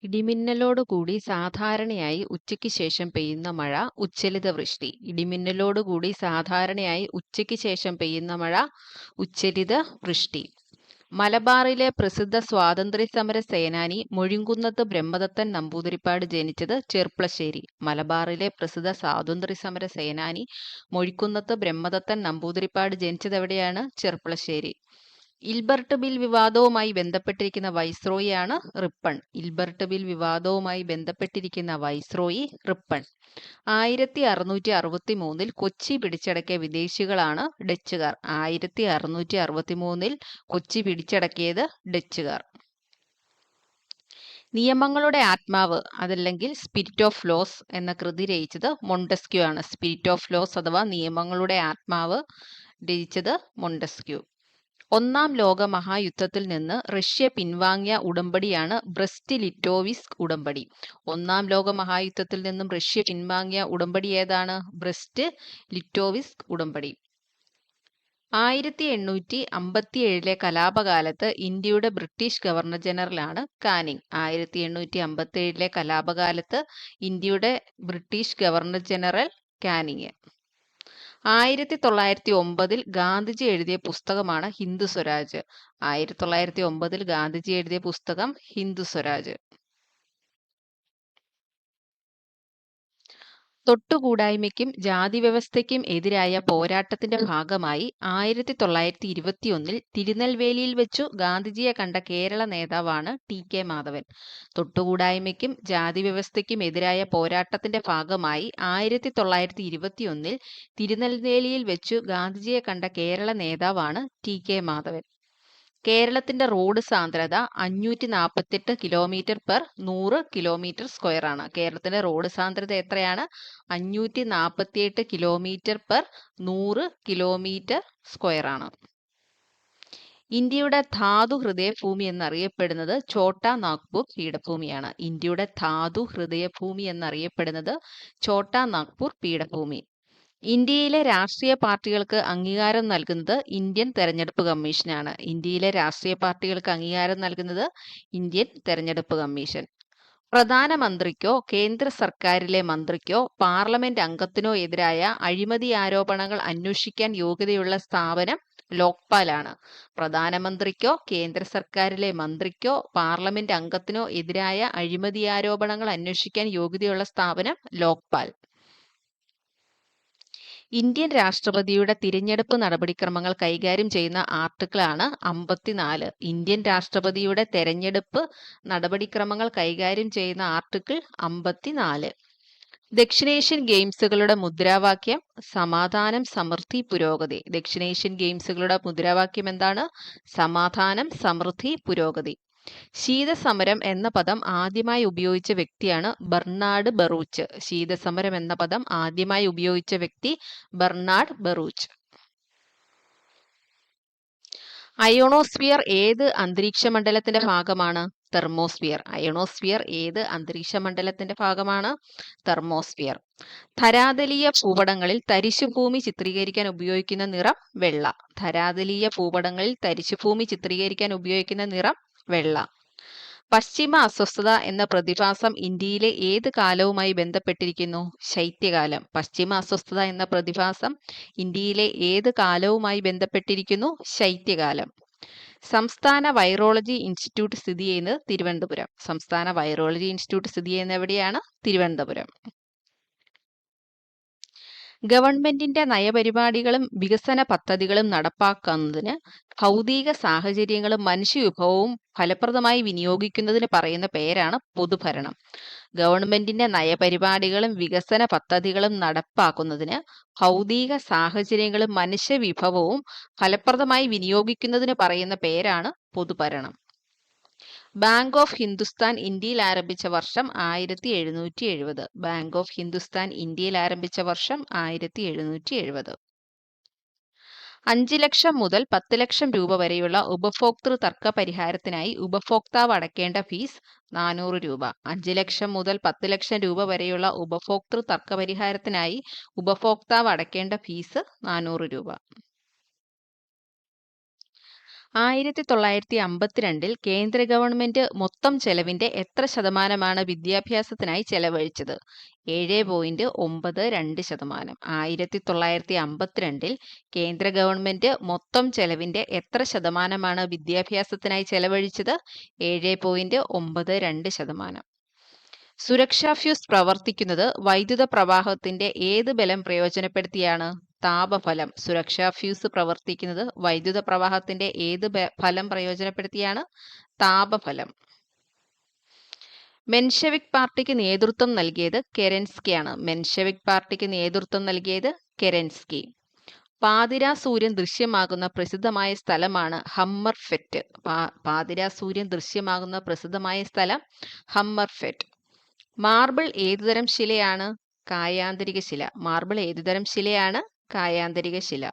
ഇടിമിന്നലോടുകൂടി സാധാരണയായി ഉച്ചയ്ക്ക് ശേഷം പെയ്യുന്ന മഴ ഉച്ചലിത വൃഷ്ടി. ഇടിമിന്നലോടുകൂടി സാധാരണയായി ഉച്ചയ്ക്ക് ശേഷം പെയ്യുന്ന മഴ ഉച്ചലിത വൃഷ്ടി. മലബാറിലെ പ്രസിദ്ധ സ്വാതന്ത്ര്യസമര സേനാനി മൊഴിങ്കുന്നത്ത് ബ്രഹ്മദത്തൻ നമ്പൂതിരിപ്പാട് ജനിച്ചത് ചെർപ്പളശ്ശേരി. മലബാറിലെ പ്രസിദ്ധ സ്വാതന്ത്ര്യസമര സേനാനി മൊഴിക്കുന്നത്ത് ബ്രഹ്മദത്തൻ നമ്പൂതിരിപ്പാട് ജനിച്ചത് എവിടെയാണ്? ചെർപ്പളശ്ശേരി. ഇൽബർട്ട് ബിൽ വിവാദവുമായി ബന്ധപ്പെട്ടിരിക്കുന്ന വൈസ്രോയിയാണ് റിപ്പൺ. ഇൽബർട്ട് ബിൽ വിവാദവുമായി ബന്ധപ്പെട്ടിരിക്കുന്ന വൈസ്രോയി റിപ്പൺ. 1663 കൊച്ചി പിടിച്ചടക്കിയ വിദേശികളാണ് ഡച്ചുകാർ. 1663 കൊച്ചി പിടിച്ചടക്കിയത് ഡച്ചുകാർ. നിയമങ്ങളുടെ ആത്മാവ് അതല്ലെങ്കിൽ സ്പിരിറ്റ് ഓഫ് ലോസ് എന്ന കൃതി രചിച്ചത് മൊണ്ടസ്ക്യൂ ആണ്. സ്പിരിറ്റ് ഓഫ് ലോസ് അഥവാ നിയമങ്ങളുടെ ആത്മാവ് രചിച്ചത് മൊണ്ടസ്ക്യൂ. ഒന്നാം ലോക മഹായുദ്ധത്തിൽ നിന്ന് റഷ്യ പിൻവാങ്ങിയ ഉടമ്പടിയാണ് ബ്രസ്റ്റ് ലിറ്റോവിസ്ക് ഉടമ്പടി. ഒന്നാം ലോക മഹായുദ്ധത്തിൽ നിന്നും റഷ്യ പിൻവാങ്ങിയ ഉടമ്പടി ഏതാണ്? ബ്രസ്റ്റ് ലിറ്റോവിസ്ക് ഉടമ്പടി. 1857 കലാപകാലത്ത് ഇന്ത്യയുടെ ബ്രിട്ടീഷ് ഗവർണർ ജനറലാണ് കാനിങ്. 1857 കലാപകാലത്ത് ഇന്ത്യയുടെ British governor general Canning. 1909 Gandhiji എഴുതിയ പുസ്തകമാണ് ഹിന്ദു സ്വരാജ്. 1909 ഗാന്ധിജി എഴുതിയ പുസ്തകം ഹിന്ദു സ്വരാജ്. തൊട്ടുകൂടായ്മയ്ക്കും ജാതിവ്യവസ്ഥയ്ക്കും എതിരായ പോരാട്ടത്തിന്റെ ഭാഗമായി 1921 തിരുനെൽവേലിയിൽ വെച്ചു ഗാന്ധിജിയെ കണ്ട കേരള നേതാവാണ് ടി.കെ. മാധവൻ. തൊട്ടുകൂടായ്മയ്ക്കും ജാതിവ്യവസ്ഥയ്ക്കും എതിരായ പോരാട്ടത്തിന്റെ ഭാഗമായി 1921 തിരുനെൽവേലിയിൽ വെച്ചു ഗാന്ധിജിയെ കണ്ട കേരള നേതാവാണ് ടി.കെ. മാധവൻ. കേരളത്തിന്റെ റോഡ് സാന്ദ്രത 548 km/100 km² ആണ്. കേരളത്തിന്റെ റോഡ് സാന്ദ്രത എത്രയാണ്? 548 km/100 km² ആണ്. ഇന്ത്യയുടെ ധാതു ഹൃദയഭൂമി എന്നറിയപ്പെടുന്നത് ഛോട്ടാ നാഗ്പൂർ പീഠഭൂമിയാണ്. ഇന്ത്യയുടെ ധാതു ഹൃദയഭൂമി എന്നറിയപ്പെടുന്നത് ഛോട്ടാ നാഗ്പൂർ പീഠഭൂമി. ഇന്ത്യയിലെ രാഷ്ട്രീയ പാർട്ടികൾക്ക് അംഗീകാരം നൽകുന്നത് ഇന്ത്യൻ തെരഞ്ഞെടുപ്പ് കമ്മീഷനാണ്. ഇന്ത്യയിലെ രാഷ്ട്രീയ പാർട്ടികൾക്ക് അംഗീകാരം നൽകുന്നത് ഇന്ത്യൻ തെരഞ്ഞെടുപ്പ് കമ്മീഷൻ. പ്രധാനമന്ത്രിക്കോ കേന്ദ്ര സർക്കാരിലെ മന്ത്രിക്കോ പാർലമെന്റ് അംഗത്തിനോ എതിരായ അഴിമതി ആരോപണങ്ങൾ അന്വേഷിക്കാൻ യോഗ്യതയുള്ള സ്ഥാപനം ലോക്പാലാണ്. പ്രധാനമന്ത്രിക്കോ കേന്ദ്ര സർക്കാരിലെ മന്ത്രിക്കോ പാർലമെന്റ് അംഗത്തിനോ എതിരായ അഴിമതി ആരോപണങ്ങൾ അന്വേഷിക്കാൻ യോഗ്യതയുള്ള സ്ഥാപനം ലോക്പാൽ. ഇന്ത്യൻ രാഷ്ട്രപതിയുടെ തിരഞ്ഞെടുപ്പ് നടപടിക്രമങ്ങൾ കൈകാര്യം ചെയ്യുന്ന ആർട്ടിക്കിളാണ് 54. ഇന്ത്യൻ രാഷ്ട്രപതിയുടെ തെരഞ്ഞെടുപ്പ് നടപടിക്രമങ്ങൾ കൈകാര്യം ചെയ്യുന്ന ആർട്ടിക്കിൾ 54. ദക്ഷിണേഷ്യൻ ഗെയിംസുകളുടെ മുദ്രാവാക്യം സമാധാനം, സമൃദ്ധി, പുരോഗതി. ദക്ഷിണേഷ്യൻ ഗെയിംസുകളുടെ മുദ്രാവാക്യം എന്താണ്? സമാധാനം, സമൃദ്ധി, പുരോഗതി. ശീതസമരം എന്ന പദം ആദ്യമായി ഉപയോഗിച്ച വ്യക്തിയാണ് ബർണാഡ് ബറൂച്ച്. ശീതസമരം എന്ന പദം ആദ്യമായി ഉപയോഗിച്ച വ്യക്തി ബർണാഡ് ബറൂച്ച്. അയോണോസ്ഫിയർ ഏത് അന്തരീക്ഷമണ്ഡലത്തിന്റെ ഭാഗമാണ്? തെർമോസ്ഫിയർ. അയോണോസ്ഫിയർ ഏത് അന്തരീക്ഷമണ്ഡലത്തിന്റെ ഭാഗമാണ്? തെർമോസ്ഫിയർ. ധരാതലീയ ഭൂപടങ്ങളിൽ തരിശുഭൂമി ചിത്രീകരിക്കാൻ ഉപയോഗിക്കുന്ന നിറം വെള്ള. ധരാതലീയ ഭൂപടങ്ങളിൽ തരിശുഭൂമി ചിത്രീകരിക്കാൻ ഉപയോഗിക്കുന്ന നിറം വെള്ള. പശ്ചിമ അസ്വസ്ഥത എന്ന പ്രതിഭാസം ഇന്ത്യയിലെ ഏത് കാലവുമായി ബന്ധപ്പെട്ടിരിക്കുന്നു? ശൈത്യകാലം. പശ്ചിമ അസ്വസ്ഥത എന്ന പ്രതിഭാസം ഇന്ത്യയിലെ ഏത് കാലവുമായി ബന്ധപ്പെട്ടിരിക്കുന്നു? ശൈത്യകാലം. സംസ്ഥാന വൈറോളജി ഇൻസ്റ്റിറ്റ്യൂട്ട് സ്ഥിതി ചെയ്യുന്നത് തിരുവനന്തപുരം. സംസ്ഥാന വൈറോളജി ഇൻസ്റ്റിറ്റ്യൂട്ട് സ്ഥിതി ചെയ്യുന്നത് എവിടെയാണ്? തിരുവനന്തപുരം. ഗവൺമെന്റിന്റെ നയപരിപാടികളും വികസന പദ്ധതികളും നടപ്പാക്കുന്നതിന് ഭൗതിക സാഹചര്യങ്ങളും മനുഷ്യവിഭവവും ഫലപ്രദമായി വിനിയോഗിക്കുന്നതിന് പറയുന്ന പേരാണ് പൊതുഭരണം. ഗവൺമെന്റിന്റെ നയപരിപാടികളും വികസന പദ്ധതികളും നടപ്പാക്കുന്നതിന് ഭൗതിക സാഹചര്യങ്ങളും മനുഷ്യവിഭവവും ഫലപ്രദമായി വിനിയോഗിക്കുന്നതിന് പറയുന്ന പേരാണ് പൊതുഭരണം. ബാങ്ക് ഓഫ് ഹിന്ദുസ്ഥാൻ ഇന്ത്യയിൽ ആരംഭിച്ച വർഷം 1770. ബാങ്ക് ഓഫ് ഹിന്ദുസ്ഥാൻ ഇന്ത്യയിൽ ആരംഭിച്ച വർഷം 1770. 5 ലക്ഷം മുതൽ 10 ലക്ഷം രൂപ വരെയുള്ള ഉപഭോക്തൃ തർക്ക പരിഹാരത്തിനായി ഉപഭോക്താവ് അടയ്ക്കേണ്ട ഫീസ് 400 രൂപ. 5 ലക്ഷം മുതൽ 10 ലക്ഷം രൂപ വരെയുള്ള ഉപഭോക്തൃ തർക്ക പരിഹാരത്തിനായി ഉപഭോക്താവ് അടയ്ക്കേണ്ട ഫീസ് 400 രൂപ. 1952 കേന്ദ്ര ഗവൺമെന്റ് മൊത്തം ചെലവിന്റെ എത്ര ശതമാനമാണ് വിദ്യാഭ്യാസത്തിനായി ചെലവഴിച്ചത്? 7.92%. 1952 കേന്ദ്ര ഗവൺമെന്റ് മൊത്തം ചെലവിന്റെ എത്ര ശതമാനമാണ് വിദ്യാഭ്യാസത്തിനായി ചെലവഴിച്ചത്? 7.92%. സുരക്ഷാ ഫ്യൂസ് പ്രവർത്തിക്കുന്നത് വൈദ്യുത പ്രവാഹത്തിന്റെ ഏത് ബലം പ്രയോജനപ്പെടുത്തിയാണ്? താപഫലം. സുരക്ഷാ ഫ്യൂസ് പ്രവർത്തിക്കുന്നത് വൈദ്യുത പ്രവാഹത്തിന്റെ ഏത് ഫലം പ്രയോജനപ്പെടുത്തിയാണ്? താപഫലം. മെൻഷെവിക് പാർട്ടിക്ക് നേതൃത്വം നൽകിയത് കെരൻസ്കിയാണ്. മെൻഷെവിക് പാർട്ടിക്ക് നേതൃത്വം നൽകിയത് കെരൻസ്കി. പാതിരാ സൂര്യൻ ദൃശ്യമാകുന്ന പ്രസിദ്ധമായ സ്ഥലമാണ് ഹമ്മർഫെറ്റ്. പാതിരാ സൂര്യൻ ദൃശ്യമാകുന്ന പ്രസിദ്ധമായ സ്ഥലം ഹമ്മർഫെറ്റ്. മാർബിൾ ഏതുതരം ശിലയാണ്? കായാന്തരിക ശില. മാർബിൾ ഏതുതരം ശിലയാണ്? കായാന്തരിക ശില.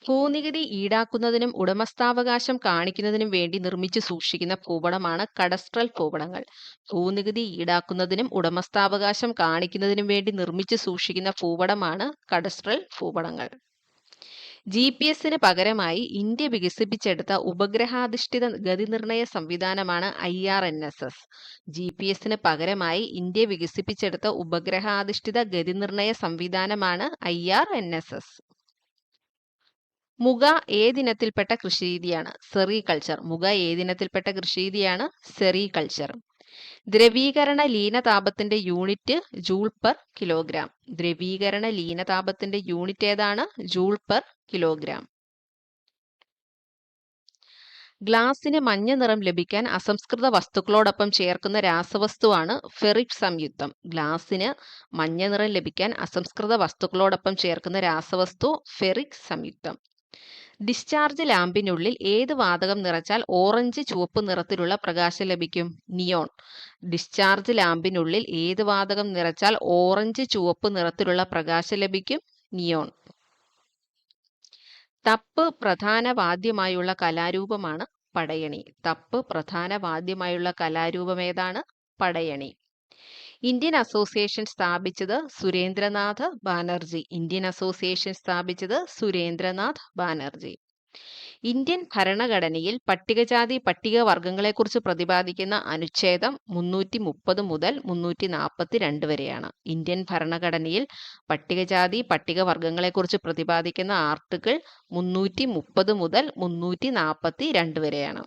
ഭൂനികുതി ഈടാക്കുന്നതിനും ഉടമസ്ഥാവകാശം കാണിക്കുന്നതിനും വേണ്ടി നിർമ്മിച്ചു സൂക്ഷിക്കുന്ന ഭൂപടമാണ് കഡസ്ട്രൽ ഭൂപടങ്ങൾ. ഭൂനികുതി ഈടാക്കുന്നതിനും ഉടമസ്ഥാവകാശം കാണിക്കുന്നതിനും വേണ്ടി നിർമ്മിച്ചു സൂക്ഷിക്കുന്ന ഭൂപടമാണ് കഡസ്ട്രൽ ഭൂപടങ്ങൾ. GPS-ന് പകരമായി ഇന്ത്യ വികസിപ്പിച്ചെടുത്ത ഉപഗ്രഹാധിഷ്ഠിത ഗതിനിർണയ സംവിധാനമാണ് IRNSS. GPS-ന് പകരമായി ഇന്ത്യ വികസിപ്പിച്ചെടുത്ത ഉപഗ്രഹാധിഷ്ഠിത ഗതിനിർണയ സംവിധാനമാണ് IRNSS. മുഗ ഏതിനത്തിൽപ്പെട്ട കൃഷിരീതിയാണ്? സെറികൾച്ചർ. മുഗ ഏതിനത്തിൽപ്പെട്ട കൃഷിരീതിയാണ്? സെറികൾച്ചർ. ദ്രവീകരണ ലീനതാപത്തിന്റെ യൂണിറ്റ് ജൂൾ പെർ കിലോഗ്രാം. ദ്രവീകരണ ലീനതാപത്തിന്റെ യൂണിറ്റ് ഏതാണ്? Joule per kilogram. ഗ്ലാസിന് മഞ്ഞ നിറം ലഭിക്കാൻ അസംസ്കൃത വസ്തുക്കളോടൊപ്പം ചേർക്കുന്ന രാസവസ്തുവാണ് ഫെറിക് സംയുക്തം. ഗ്ലാസിന് മഞ്ഞ നിറം ലഭിക്കാൻ അസംസ്കൃത വസ്തുക്കളോടൊപ്പം ചേർക്കുന്ന രാസവസ്തു ഫെറിക് സംയുക്തം. ഡിസ്ചാർജ് ലാമ്പിനുള്ളിൽ ഏത് വാതകം നിറച്ചാൽ ഓറഞ്ച് ചുവപ്പ് നിറത്തിലുള്ള പ്രകാശം ലഭിക്കും? നിയോൺ. ഡിസ്ചാർജ് ലാമ്പിനുള്ളിൽ ഏത് വാതകം നിറച്ചാൽ ഓറഞ്ച് ചുവപ്പ് നിറത്തിലുള്ള പ്രകാശം ലഭിക്കും? നിയോൺ. തപ്പ് പ്രധാന വാദ്യമായുള്ള കലാരൂപമാണ് പടയണി. തപ്പ് പ്രധാന വാദ്യമായുള്ള കലാരൂപം ഏതാണ്? പടയണി. ഇന്ത്യൻ അസോസിയേഷൻ സ്ഥാപിച്ചത് സുരേന്ദ്രനാഥ് ബാനർജി. ഇന്ത്യൻ അസോസിയേഷൻ സ്ഥാപിച്ചത് സുരേന്ദ്രനാഥ് ബാനർജി. ഇന്ത്യൻ ഭരണഘടനയിൽ പട്ടികജാതി പട്ടികവർഗങ്ങളെക്കുറിച്ച് പ്രതിപാദിക്കുന്ന അനുച്ഛേദം 330 മുതൽ 342 വരെയാണ്. ഇന്ത്യൻ ഭരണഘടനയിൽ പട്ടികജാതി പട്ടികവർഗങ്ങളെക്കുറിച്ച് പ്രതിപാദിക്കുന്ന ആർട്ടിക്കിൾ 330 മുതൽ 342 വരെയാണ്.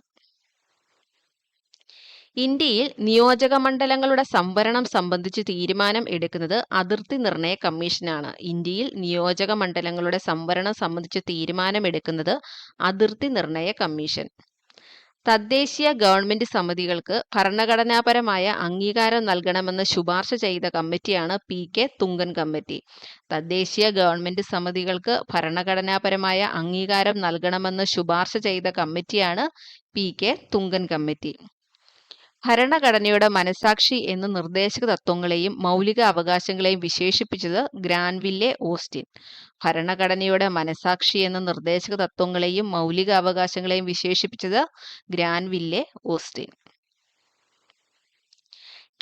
ഇന്ത്യയിൽ നിയോജക മണ്ഡലങ്ങളുടെ സംവരണം സംബന്ധിച്ച് തീരുമാനം എടുക്കുന്നത് അതിർത്തി നിർണയ കമ്മീഷനാണ്. ഇന്ത്യയിൽ നിയോജക മണ്ഡലങ്ങളുടെ സംവരണം സംബന്ധിച്ച് തീരുമാനമെടുക്കുന്നത് അതിർത്തി നിർണയ കമ്മീഷൻ. തദ്ദേശീയ ഗവൺമെന്റ് സമിതികൾക്ക് ഭരണഘടനാപരമായ അംഗീകാരം നൽകണമെന്ന് ശുപാർശ ചെയ്ത കമ്മിറ്റിയാണ് PK തുങ്കൻ കമ്മിറ്റി. തദ്ദേശീയ ഗവൺമെന്റ് സമിതികൾക്ക് ഭരണഘടനാപരമായ അംഗീകാരം നൽകണമെന്ന് ശുപാർശ ചെയ്ത കമ്മിറ്റിയാണ് PK തുങ്കൻ കമ്മിറ്റി. ഭരണഘടനയുടെ മനസാക്ഷി എന്ന നിർദ്ദേശക തത്വങ്ങളെയും മൗലിക അവകാശങ്ങളെയും വിശേഷിപ്പിച്ചത് ഗ്രാൻവില്ലെ ഓസ്റ്റിൻ. ഭരണഘടനയുടെ മനസാക്ഷി എന്ന നിർദ്ദേശക തത്വങ്ങളെയും മൗലിക അവകാശങ്ങളെയും വിശേഷിപ്പിച്ചത് ഗ്രാൻവില്ലെ ഓസ്റ്റിൻ.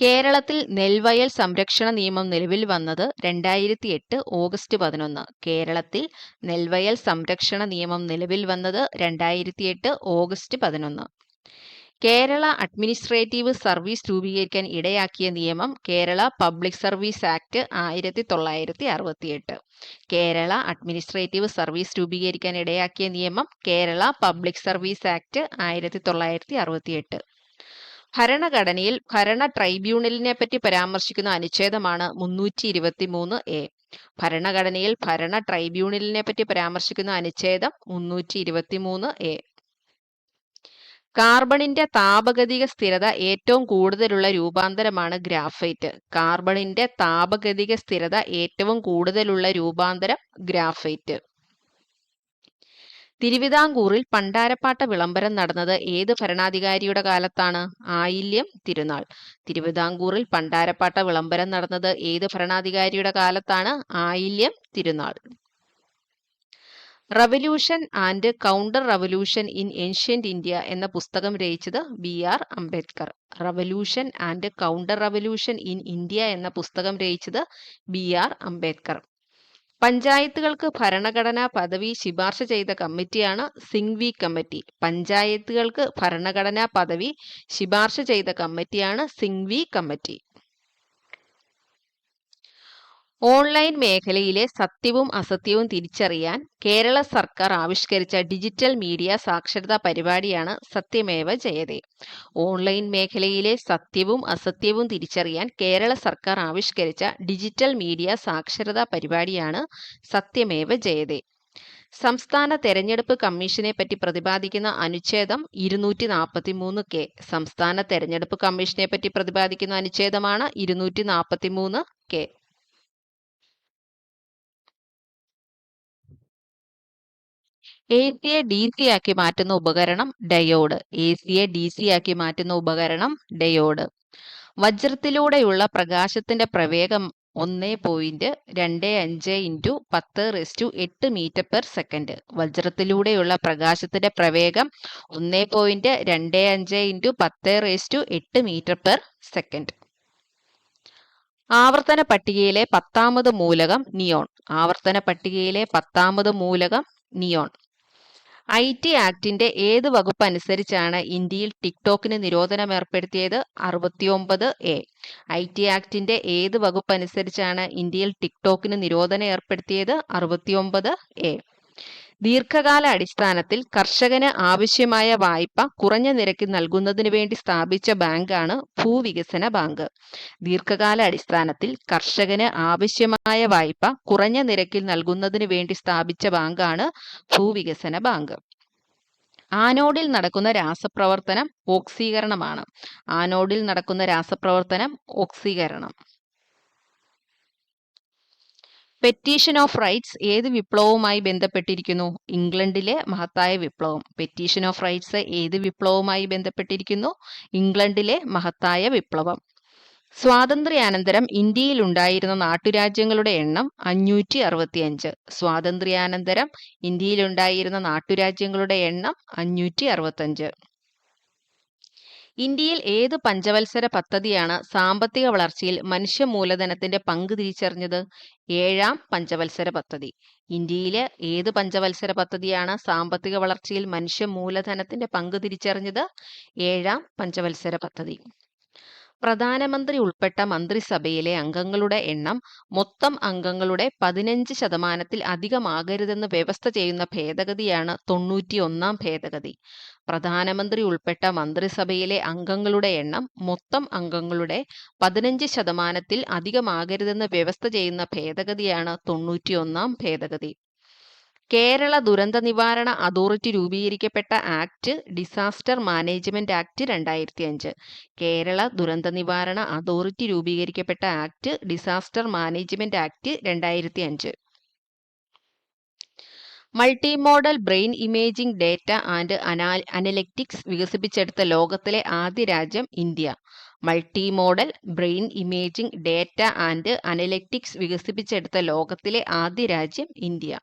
കേരളത്തിൽ നെൽവയൽ സംരക്ഷണ നിയമം നിലവിൽ വന്നത് 2008 ഓഗസ്റ്റ് 11. കേരളത്തിൽ നെൽവയൽ സംരക്ഷണ നിയമം നിലവിൽ വന്നത് 2008 ഓഗസ്റ്റ് 11. കേരള അഡ്മിനിസ്ട്രേറ്റീവ് സർവീസ് രൂപീകരിക്കാൻ ഇടയാക്കിയ നിയമം Kerala public service act 1968. Kerala administrative service രൂപീകരിക്കാൻ ഇടയാക്കിയ നിയമം കേരള പബ്ലിക് സർവീസ് ആക്ട് 1968. ഭരണഘടനയിൽ ഭരണ ട്രൈബ്യൂണലിനെ പറ്റി പരാമർശിക്കുന്ന അനുച്ഛേദമാണ് 323A. ഭരണഘടനയിൽ ഭരണ ട്രൈബ്യൂണലിനെ പറ്റി പരാമർശിക്കുന്ന അനുച്ഛേദം 323A. കാർബണിന്റെ താപഗതിക സ്ഥിരത ഏറ്റവും കൂടുതലുള്ള രൂപാന്തരമാണ് ഗ്രാഫൈറ്റ്. കാർബണിന്റെ താപഗതിക സ്ഥിരത ഏറ്റവും കൂടുതലുള്ള രൂപാന്തരം ഗ്രാഫൈറ്റ്. തിരുവിതാംകൂറിൽ പണ്ടാരപ്പാട്ട വിളംബരം നടന്നത് ഏത് ഭരണാധികാരിയുടെ കാലത്താണ്? ആയില്യം തിരുനാൾ. തിരുവിതാംകൂറിൽ പണ്ടാരപ്പാട്ട വിളംബരം നടന്നത് ഏത് ഭരണാധികാരിയുടെ കാലത്താണ്? ആയില്യം തിരുനാൾ. Revolution and counter revolution in ancient India എന്ന പുസ്തകം രചിച്ചത് BR Ambedkar. Revolution and counter revolution in India എന്ന പുസ്തകം രചിച്ചത് BR അംബേദ്കർ. പഞ്ചായത്തുകൾക്ക് ഭരണഘടനാ പദവി ശുപാർശ ചെയ്ത കമ്മിറ്റിയാണ് സിംഗ്വി കമ്മിറ്റി. പഞ്ചായത്തുകൾക്ക് ഭരണഘടനാ പദവി ശുപാർശ ചെയ്ത കമ്മിറ്റിയാണ് സിംഗ്വി കമ്മിറ്റി. ഓൺലൈൻ മേഖലയിലെ സത്യവും അസത്യവും തിരിച്ചറിയാൻ കേരള സർക്കാർ ആവിഷ്കരിച്ച ഡിജിറ്റൽ മീഡിയ സാക്ഷരതാ പരിപാടിയാണ് സത്യമേവ ജയതേ. ഓൺലൈൻ മേഖലയിലെ സത്യവും അസത്യവും തിരിച്ചറിയാൻ കേരള സർക്കാർ ആവിഷ്കരിച്ച ഡിജിറ്റൽ മീഡിയ സാക്ഷരതാ പരിപാടിയാണ് സത്യമേവ ജയതേ. സംസ്ഥാന തെരഞ്ഞെടുപ്പ് കമ്മീഷനെ പറ്റി പ്രതിപാദിക്കുന്ന അനുച്ഛേദം 243 കെ. സംസ്ഥാന തെരഞ്ഞെടുപ്പ് കമ്മീഷനെ പറ്റി പ്രതിപാദിക്കുന്ന അനുച്ഛേദമാണ് 243 കെ. എസിയെ DC ആക്കി മാറ്റുന്ന ഉപകരണം ഡയോഡ്. എസിയെ DC ആക്കി മാറ്റുന്ന ഉപകരണം ഡയോഡ്. വജ്രത്തിലൂടെയുള്ള പ്രകാശത്തിന്റെ പ്രവേഗം 1.25 × 10⁸ മീറ്റർ/സെക്കൻഡ്. വജ്രത്തിലൂടെയുള്ള പ്രകാശത്തിന്റെ പ്രവേഗം 1.25 × 10⁸ മീറ്റർ/സെക്കൻഡ്. ആവർത്തന പട്ടികയിലെ 10ാമത് മൂലകം നിയോൺ. ആവർത്തന പട്ടികയിലെ 10ാമത് മൂലകം നിയോൺ. IT ആക്ടിന്റെ ഏത് വകുപ്പ് അനുസരിച്ചാണ് ഇന്ത്യയിൽ ടിക്ടോക്കിന് നിരോധനം ഏർപ്പെടുത്തിയത്? 69A. IT ആക്ടിന്റെ ഏത് വകുപ്പ് അനുസരിച്ചാണ് ഇന്ത്യയിൽ ടിക്ടോക്കിന് നിരോധനം ഏർപ്പെടുത്തിയത്? 69A. ദീർഘകാല അടിസ്ഥാനത്തിൽ കർഷകന് ആവശ്യമായ വായ്പ കുറഞ്ഞ നിരക്കിൽ നൽകുന്നതിന് വേണ്ടി സ്ഥാപിച്ച ബാങ്കാണ് ഭൂവികസന ബാങ്ക്. ദീർഘകാല അടിസ്ഥാനത്തിൽ കർഷകന് ആവശ്യമായ വായ്പ കുറഞ്ഞ നിരക്കിൽ നൽകുന്നതിന് വേണ്ടി സ്ഥാപിച്ച ബാങ്കാണ് ഭൂവികസന ബാങ്ക്. ആനോഡിൽ നടക്കുന്ന രാസപ്രവർത്തനം ഓക്സീകരണമാണ്. ആനോഡിൽ നടക്കുന്ന രാസപ്രവർത്തനം ഓക്സീകരണം. പെറ്റീഷൻ ഓഫ് റൈറ്റ്സ് ഏത് വിപ്ലവവുമായി ബന്ധപ്പെട്ടിരിക്കുന്നു? ഇംഗ്ലണ്ടിലെ മഹത്തായ വിപ്ലവം. പെറ്റീഷൻ ഓഫ് റൈറ്റ്സ് ഏത് വിപ്ലവവുമായി ബന്ധപ്പെട്ടിരിക്കുന്നു? ഇംഗ്ലണ്ടിലെ മഹത്തായ വിപ്ലവം. സ്വാതന്ത്ര്യാനന്തരം ഇന്ത്യയിൽ ഉണ്ടായിരുന്ന നാട്ടുരാജ്യങ്ങളുടെ എണ്ണം 565. സ്വാതന്ത്ര്യാനന്തരം ഇന്ത്യയിലുണ്ടായിരുന്ന നാട്ടുരാജ്യങ്ങളുടെ എണ്ണം 565. ഇന്ത്യയിൽ ഏത് പഞ്ചവത്സര പദ്ധതിയാണ് സാമ്പത്തിക വളർച്ചയിൽ മനുഷ്യ മൂലധനത്തിന്റെ പങ്ക് തിരിച്ചറിഞ്ഞത്? 7ാം പഞ്ചവത്സര പദ്ധതി. ഇന്ത്യയിലെ ഏത് പഞ്ചവത്സര പദ്ധതിയാണ് സാമ്പത്തിക വളർച്ചയിൽ മനുഷ്യ മൂലധനത്തിന്റെ പങ്ക് തിരിച്ചറിഞ്ഞത്? 7ാം പഞ്ചവത്സര പദ്ധതി. പ്രധാനമന്ത്രി ഉൾപ്പെട്ട മന്ത്രിസഭയിലെ അംഗങ്ങളുടെ എണ്ണം മൊത്തം അംഗങ്ങളുടെ 15% അധികമാകരുതെന്ന് വ്യവസ്ഥ ചെയ്യുന്ന ഭേദഗതിയാണ് 91ാം ഭേദഗതി. പ്രധാനമന്ത്രി ഉൾപ്പെട്ട മന്ത്രിസഭയിലെ അംഗങ്ങളുടെ എണ്ണം മൊത്തം അംഗങ്ങളുടെ 15% അധികമാകരുതെന്ന് വ്യവസ്ഥ ചെയ്യുന്ന ഭേദഗതിയാണ് 91ാം ഭേദഗതി. കേരള ദുരന്ത നിവാരണ അതോറിറ്റി രൂപീകരിക്കപ്പെട്ട act disaster management act 2005. Kerala ദുരന്ത നിവാരണ അതോറിറ്റി രൂപീകരിക്കപ്പെട്ട act disaster management act 2005. Multi modal brain imaging data and analytics വികസിപ്പിച്ചെടുത്ത ലോകത്തിലെ ആദ്യ രാജ്യം India. Multi modal brain imaging data and analytics വികസിപ്പിച്ചെടുത്ത ലോകത്തിലെ ആദ്യ രാജ്യം ഇന്ത്യ.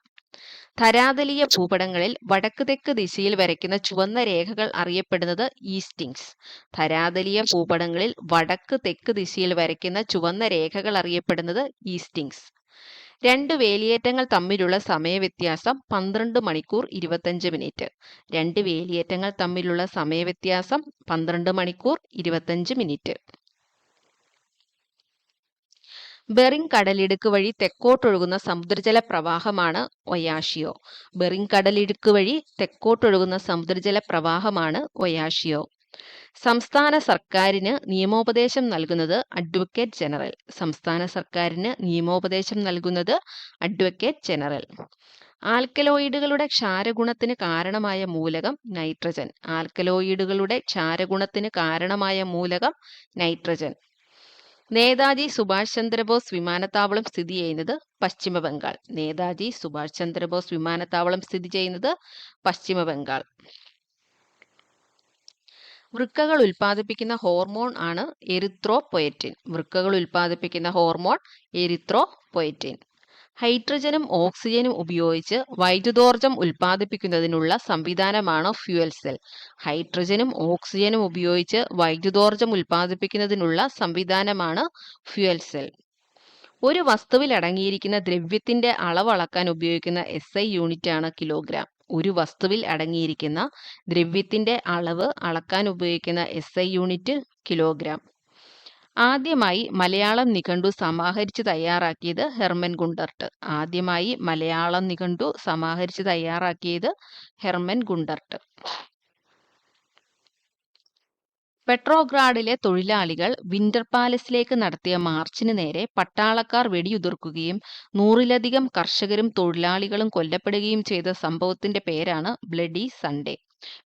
ധരാതലീയ ഭൂപടങ്ങളിൽ വടക്ക് തെക്ക് ദിശയിൽ വരയ്ക്കുന്ന ചുവന്ന രേഖകൾ അറിയപ്പെടുന്നത് ഈസ്റ്റിങ്സ്. ധരാതലീയ ഭൂപടങ്ങളിൽ വടക്ക് തെക്ക് ദിശയിൽ വരയ്ക്കുന്ന ചുവന്ന രേഖകൾ അറിയപ്പെടുന്നത് ഈസ്റ്റിങ്സ്. 2 വേലിയേറ്റങ്ങൾ തമ്മിലുള്ള സമയവ്യത്യാസം 12 മണിക്കൂർ 25 മിനിറ്റ്. 2 വേലിയേറ്റങ്ങൾ തമ്മിലുള്ള സമയവ്യത്യാസം 12 മണിക്കൂർ 25 മിനിറ്റ്. ബെറിങ് കടലിടുക്ക് വഴി തെക്കോട്ടൊഴുകുന്ന സമുദ്രജല പ്രവാഹമാണ് ഒയാഷിയോ. ബെറിങ് കടലിടുക്ക് വഴി തെക്കോട്ടൊഴുകുന്ന സമുദ്രജല പ്രവാഹമാണ് ഒയാഷിയോ. സംസ്ഥാന സർക്കാരിന് നിയമോപദേശം നൽകുന്നത് അഡ്വക്കേറ്റ് ജനറൽ. സംസ്ഥാന സർക്കാരിന് നിയമോപദേശം നൽകുന്നത് അഡ്വക്കേറ്റ് ജനറൽ. ആൽക്കലോയിഡുകളുടെ ക്ഷാരഗുണത്തിന് കാരണമായ മൂലകം നൈട്രജൻ. ആൽക്കലോയിഡുകളുടെ ക്ഷാരഗുണത്തിന് കാരണമായ മൂലകം നൈട്രജൻ. നേതാജി സുഭാഷ് ചന്ദ്രബോസ് വിമാനത്താവളം സ്ഥിതി ചെയ്യുന്നത് പശ്ചിമ ബംഗാൾ. നേതാജി സുഭാഷ് ചന്ദ്രബോസ് വിമാനത്താവളം സ്ഥിതി ചെയ്യുന്നത് പശ്ചിമ ബംഗാൾ. വൃക്കകൾ ഉൽപ്പാദിപ്പിക്കുന്ന ഹോർമോൺ ആണ് എറിത്രോപൊയറ്റിൻ. വൃക്കകൾ ഉൽപ്പാദിപ്പിക്കുന്ന ഹോർമോൺ എറിത്രോപൊയറ്റിൻ. ഹൈഡ്രജനും ഓക്സിജനും ഉപയോഗിച്ച് വൈദ്യുതോർജ്ജം ഉൽപ്പാദിപ്പിക്കുന്നതിനുള്ള സംവിധാനമാണ് ഫ്യൂവൽ സെൽ. ഹൈഡ്രജനും ഓക്സിജനും ഉപയോഗിച്ച് വൈദ്യുതോർജ്ജം ഉൽപ്പാദിപ്പിക്കുന്നതിനുള്ള സംവിധാനമാണ് ഫ്യൂവൽ സെൽ. ഒരു വസ്തുവിൽ അടങ്ങിയിരിക്കുന്ന ദ്രവ്യത്തിന്റെ അളവ് അളക്കാൻ ഉപയോഗിക്കുന്ന SI യൂണിറ്റ് ആണ് കിലോഗ്രാം. ഒരു വസ്തുവിൽ അടങ്ങിയിരിക്കുന്ന ദ്രവ്യത്തിന്റെ അളവ് അളക്കാൻ ഉപയോഗിക്കുന്ന SI യൂണിറ്റ് കിലോഗ്രാം. ആദ്യമായി മലയാളം നിഘണ്ടു സമാഹരിച്ച് തയ്യാറാക്കിയത് ഹെർമൻ ഗുണ്ടർട്ട്. ആദ്യമായി മലയാളം നിഘണ്ടു സമാഹരിച്ച് തയ്യാറാക്കിയത് ഹെർമൻ ഗുണ്ടർട്ട്. പെട്രോഗ്രാഡിലെ തൊഴിലാളികൾ വിന്റർ പാലസിലേക്ക് നടത്തിയ മാർച്ചിന് നേരെ പട്ടാളക്കാർ വെടിയുതിർക്കുകയും 100-ലധികം കർഷകരും തൊഴിലാളികളും കൊല്ലപ്പെടുകയും ചെയ്ത സംഭവത്തിന്റെ പേരാണ് ബ്ലഡി സൺഡേ.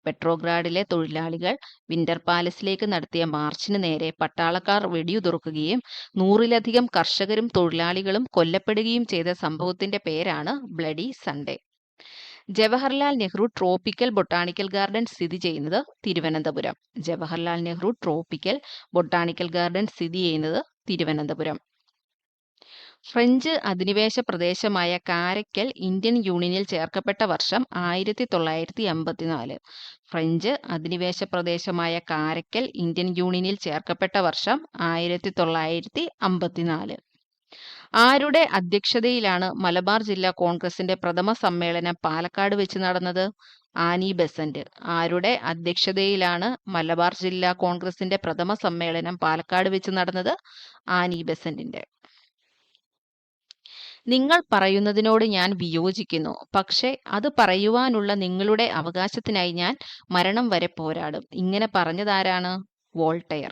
പെട്രോഗ്രാഡിലെ തൊഴിലാളികൾ വിന്റർ പാലസിലേക്ക് നടത്തിയ മാർച്ചിന് നേരെ പട്ടാളക്കാർ വെടിയുതിർക്കുകയും 100-ലധികം കർഷകരും തൊഴിലാളികളും കൊല്ലപ്പെടുകയും ചെയ്ത സംഭവത്തിന്റെ പേരാണ് bloody Sunday. Jawaharlal Nehru tropical botanical garden സ്ഥിതി ചെയ്യുന്നത് Thiruvananthapuram. Jawaharlal Nehru tropical botanical garden സ്ഥിതി ചെയ്യുന്നത് തിരുവനന്തപുരം. ഫ്രഞ്ച് അധിനിവേശ പ്രദേശമായ കാരയ്ക്കൽ ഇന്ത്യൻ യൂണിയനിൽ ചേർക്കപ്പെട്ട വർഷം 1954. ഫ്രഞ്ച് അധിനിവേശ പ്രദേശമായ കാരയ്ക്കൽ ഇന്ത്യൻ യൂണിയനിൽ ചേർക്കപ്പെട്ട വർഷം 1954. ആരുടെ അധ്യക്ഷതയിലാണ് മലബാർ ജില്ലാ കോൺഗ്രസിന്റെ പ്രഥമ സമ്മേളനം പാലക്കാട് വെച്ച് നടന്നത്? Annie Besant. ആരുടെ അധ്യക്ഷതയിലാണ് മലബാർ ജില്ലാ കോൺഗ്രസിന്റെ പ്രഥമ സമ്മേളനം പാലക്കാട് വെച്ച് നടന്നത്? ആനി ബെസന്റിന്റെ. നിങ്ങൾ പറയുന്നതിനോട് ഞാൻ വിയോജിക്കുന്നു, പക്ഷേ അത് പറയുവാനുള്ള നിങ്ങളുടെ അവകാശത്തിനായി ഞാൻ മരണം വരെ പോരാടും. ഇങ്ങനെ പറഞ്ഞതാരാണ്? വോൾട്ടയർ.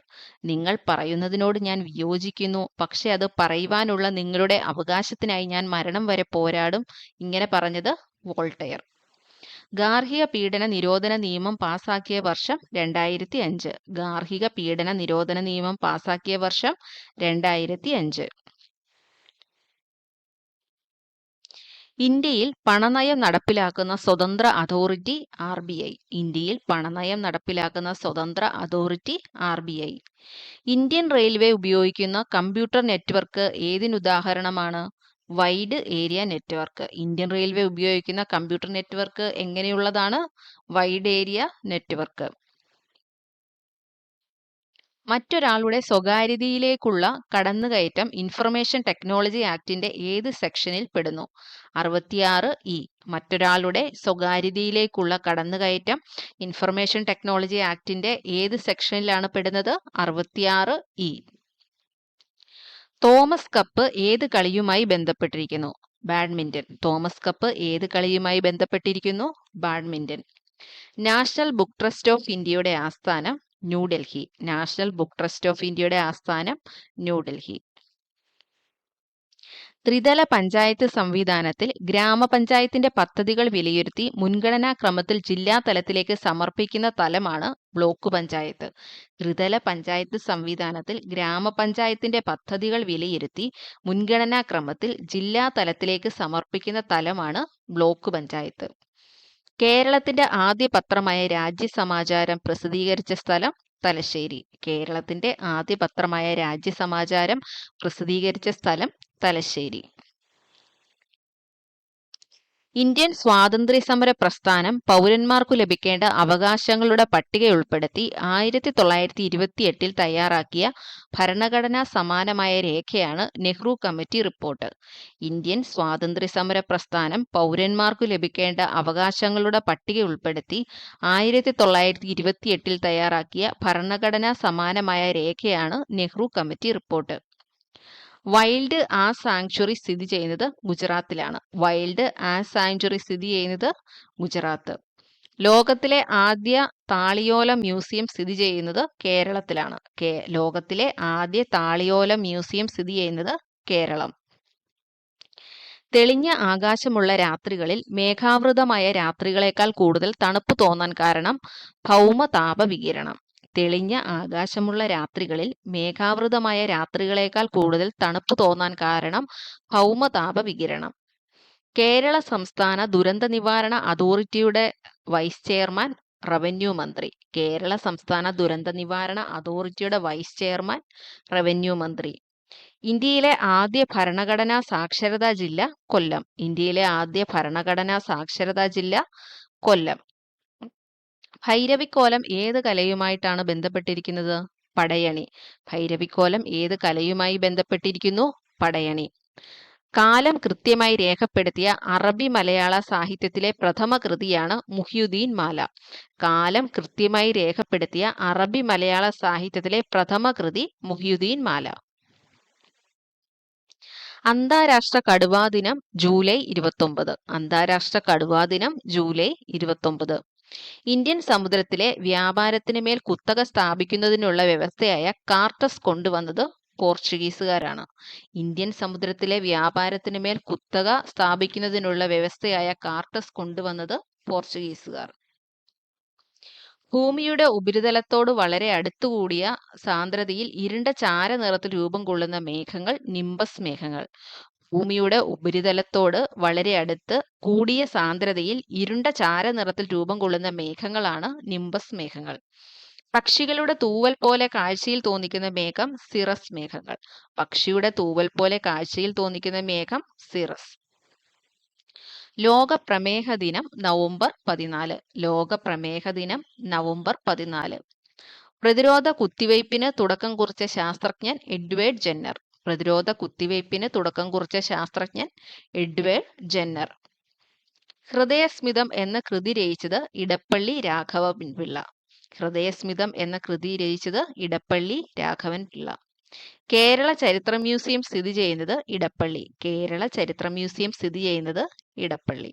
നിങ്ങൾ പറയുന്നതിനോട് ഞാൻ വിയോജിക്കുന്നു, പക്ഷെ അത് പറയുവാനുള്ള നിങ്ങളുടെ അവകാശത്തിനായി ഞാൻ മരണം വരെ പോരാടും. ഇങ്ങനെ പറഞ്ഞത് വോൾട്ടയർ. ഗാർഹിക പീഡന നിരോധന നിയമം പാസാക്കിയ വർഷം 2005. ഗാർഹിക പീഡന നിരോധന നിയമം പാസാക്കിയ വർഷം 2005. ഇന്ത്യയിൽ പണനയം നടപ്പിലാക്കുന്ന സ്വതന്ത്ര അതോറിറ്റി RBI. ഇന്ത്യയിൽ പണനയം നടപ്പിലാക്കുന്ന സ്വതന്ത്ര അതോറിറ്റി RBI. ഇന്ത്യൻ റെയിൽവേ ഉപയോഗിക്കുന്ന കമ്പ്യൂട്ടർ നെറ്റ്വർക്ക് ഏതിനുദാഹരണമാണ്? Wide area network. Indian railway ഉപയോഗിക്കുന്ന കമ്പ്യൂട്ടർ നെറ്റ്വർക്ക് എങ്ങനെയുള്ളതാണ്? Wide area network. മറ്റൊരാളുടെ സ്വകാര്യതയിലേക്കുള്ള കടന്നുകയറ്റം ഇൻഫർമേഷൻ ടെക്നോളജി ആക്ടിന്റെ ഏത് സെക്ഷനിൽ പെടുന്നു? 66E. മറ്റൊരാളുടെ സ്വകാര്യതയിലേക്കുള്ള കടന്നുകയറ്റം ഇൻഫർമേഷൻ ടെക്നോളജി ആക്ടിന്റെ ഏത് സെക്ഷനിലാണ് പെടുന്നത്? 66E. തോമസ് കപ്പ് ഏത് കളിയുമായി ബന്ധപ്പെട്ടിരിക്കുന്നു? ബാഡ്മിന്റൺ. തോമസ് കപ്പ് ഏത് കളിയുമായി ബന്ധപ്പെട്ടിരിക്കുന്നു? Badminton. National book trust of ഇന്ത്യയുടെ ആസ്ഥാനം New Delhi. National book trust of ഇന്ത്യയുടെ ആസ്ഥാനം ന്യൂഡൽഹി. ത്രിതല പഞ്ചായത്ത് സംവിധാനത്തിൽ ഗ്രാമപഞ്ചായത്തിന്റെ പദ്ധതികൾ വിലയിരുത്തി മുൻഗണനാ ക്രമത്തിൽ ജില്ലാ തലത്തിലേക്ക് സമർപ്പിക്കുന്ന തലമാണ് ബ്ലോക്ക് പഞ്ചായത്ത്. ത്രിതല പഞ്ചായത്ത് സംവിധാനത്തിൽ ഗ്രാമപഞ്ചായത്തിന്റെ പദ്ധതികൾ വിലയിരുത്തി മുൻഗണനാ ക്രമത്തിൽ ജില്ലാ തലത്തിലേക്ക് സമർപ്പിക്കുന്ന തലമാണ് ബ്ലോക്ക് പഞ്ചായത്ത്. കേരളത്തിന്റെ ആദ്യ പത്രമായ രാജ്യസമാചാരം പ്രസിദ്ധീകരിച്ച സ്ഥലം തലശ്ശേരി. കേരളത്തിന്റെ ആദ്യ പത്രമായ രാജ്യസമാചാരം പ്രസിദ്ധീകരിച്ച സ്ഥലം തലശ്ശേരി. ഇന്ത്യൻ സ്വാതന്ത്ര്യ സമര പ്രസ്ഥാനം പൗരന്മാർക്കു ലഭിക്കേണ്ട അവകാശങ്ങളുടെ പട്ടിക ഉൾപ്പെടുത്തി 1928 തയ്യാറാക്കിയ ഭരണഘടനാ സമാനമായ രേഖയാണ് നെഹ്റു കമ്മിറ്റി റിപ്പോർട്ട്. ഇന്ത്യൻ സ്വാതന്ത്ര്യ സമര പ്രസ്ഥാനം പൗരന്മാർക്കു ലഭിക്കേണ്ട അവകാശങ്ങളുടെ പട്ടിക ഉൾപ്പെടുത്തി 1928 തയ്യാറാക്കിയ ഭരണഘടനാ സമാനമായ രേഖയാണ് Nehru committee report. Wild arts sanctuary സ്ഥിതി ചെയ്യുന്നത് ഗുജറാത്തിലാണ്. വൈൽഡ് ആർട്സ് സാങ്ച്വറി സ്ഥിതി ചെയ്യുന്നത് ഗുജറാത്ത്. ലോകത്തിലെ ആദ്യ താളിയോല മ്യൂസിയം സ്ഥിതി ചെയ്യുന്നത് കേരളത്തിലാണ്. ലോകത്തിലെ ആദ്യ താളിയോല മ്യൂസിയം സ്ഥിതി ചെയ്യുന്നത് കേരളം. തെളിഞ്ഞ ആകാശമുള്ള രാത്രികളിൽ മേഘാവൃതമായ രാത്രികളേക്കാൾ കൂടുതൽ തണുപ്പ് തോന്നാൻ കാരണം ഭൗമതാപ വികിരണം. തെളിഞ്ഞ ആകാശമുള്ള രാത്രികളിൽ മേഘാവൃതമായ രാത്രികളേക്കാൾ കൂടുതൽ തണുപ്പ് തോന്നാൻ കാരണം ഭൗമതാപ വികിരണം. കേരള സംസ്ഥാന ദുരന്ത നിവാരണ അതോറിറ്റിയുടെ വൈസ് ചെയർമാൻ റവന്യൂ മന്ത്രി. കേരള സംസ്ഥാന ദുരന്ത നിവാരണ അതോറിറ്റിയുടെ വൈസ് ചെയർമാൻ റവന്യൂ മന്ത്രി. ഇന്ത്യയിലെ ആദ്യ ഭരണഘടനാ സാക്ഷരതാ ജില്ല കൊല്ലം. ഇന്ത്യയിലെ ആദ്യ ഭരണഘടനാ സാക്ഷരതാ ജില്ല കൊല്ലം. ഭൈരവിക്കോലം ഏത് കലയുമായിട്ടാണ് ബന്ധപ്പെട്ടിരിക്കുന്നത്? പടയണി. ഭൈരവിക്കോലം ഏത് കലയുമായി ബന്ധപ്പെട്ടിരിക്കുന്നു? പടയണി. കാലം കൃത്യമായി രേഖപ്പെടുത്തിയ അറബി മലയാള സാഹിത്യത്തിലെ പ്രഥമ കൃതിയാണ് മുഹ്യുദ്ദീൻ മാല. കാലം കൃത്യമായി രേഖപ്പെടുത്തിയ അറബി മലയാള സാഹിത്യത്തിലെ പ്രഥമ കൃതി മുഹ്യുദ്ദീൻ മാല. അന്താരാഷ്ട്ര കടുവാ ദിനം ജൂലൈ 29. അന്താരാഷ്ട്ര കടുവാ ദിനം ജൂലൈ 29. ഇന്ത്യൻ സമുദ്രത്തിലെ വ്യാപാരത്തിന് മേൽ കുത്തക സ്ഥാപിക്കുന്നതിനുള്ള വ്യവസ്ഥയായ കാർട്ടസ് കൊണ്ടുവന്നത് പോർച്ചുഗീസുകാരാണ്. ഇന്ത്യൻ സമുദ്രത്തിലെ വ്യാപാരത്തിന് മേൽ കുത്തക സ്ഥാപിക്കുന്നതിനുള്ള വ്യവസ്ഥയായ കാർട്ടസ് കൊണ്ടുവന്നത് പോർച്ചുഗീസുകാർ. ഭൂമിയുടെ ഉപരിതലത്തോട് വളരെ അടുത്തുകൂടിയ സാന്ദ്രതയിൽ ഇരുണ്ട ചാര നിറത്തിൽ രൂപം കൊള്ളുന്ന മേഘങ്ങൾ നിംബസ് മേഘങ്ങൾ. ഭൂമിയുടെ ഉപരിതലത്തോട് വളരെ അടുത്ത് കൂടിയ സാന്ദ്രതയിൽ ഇരുണ്ട ചാര നിറത്തിൽ രൂപം കൊള്ളുന്ന മേഘങ്ങളാണ് നിംബസ് മേഘങ്ങൾ. പക്ഷികളുടെ തൂവൽ പോലെ കാഴ്ചയിൽ തോന്നിക്കുന്ന മേഘം സിറസ് മേഘങ്ങൾ. പക്ഷിയുടെ തൂവൽ പോലെ കാഴ്ചയിൽ തോന്നിക്കുന്ന മേഘം സിറസ്. ലോക പ്രമേഹ ദിനം നവംബർ 14. ലോക പ്രമേഹ ദിനം നവംബർ 14. പ്രതിരോധ കുത്തിവയ്പ്പിന് തുടക്കം കുറിച്ച ശാസ്ത്രജ്ഞൻ എഡ്വേർഡ് ജെന്നർ. പ്രതിരോധ കുത്തിവയ്പ്പിന് തുടക്കം കുറിച്ച ശാസ്ത്രജ്ഞൻ എഡ്വേർഡ് ജെന്നർ. ഹൃദയസ്മിതം എന്ന കൃതി രചിച്ചത് ഇടപ്പള്ളി രാഘവൻ പിള്ള. ഹൃദയസ്മിതം എന്ന കൃതി രചിച്ചത് ഇടപ്പള്ളി രാഘവൻ പിള്ള. കേരള ചരിത്ര മ്യൂസിയം സ്ഥിതി ചെയ്യുന്നത് ഇടപ്പള്ളി. കേരള ചരിത്ര മ്യൂസിയം സ്ഥിതി ചെയ്യുന്നത് ഇടപ്പള്ളി.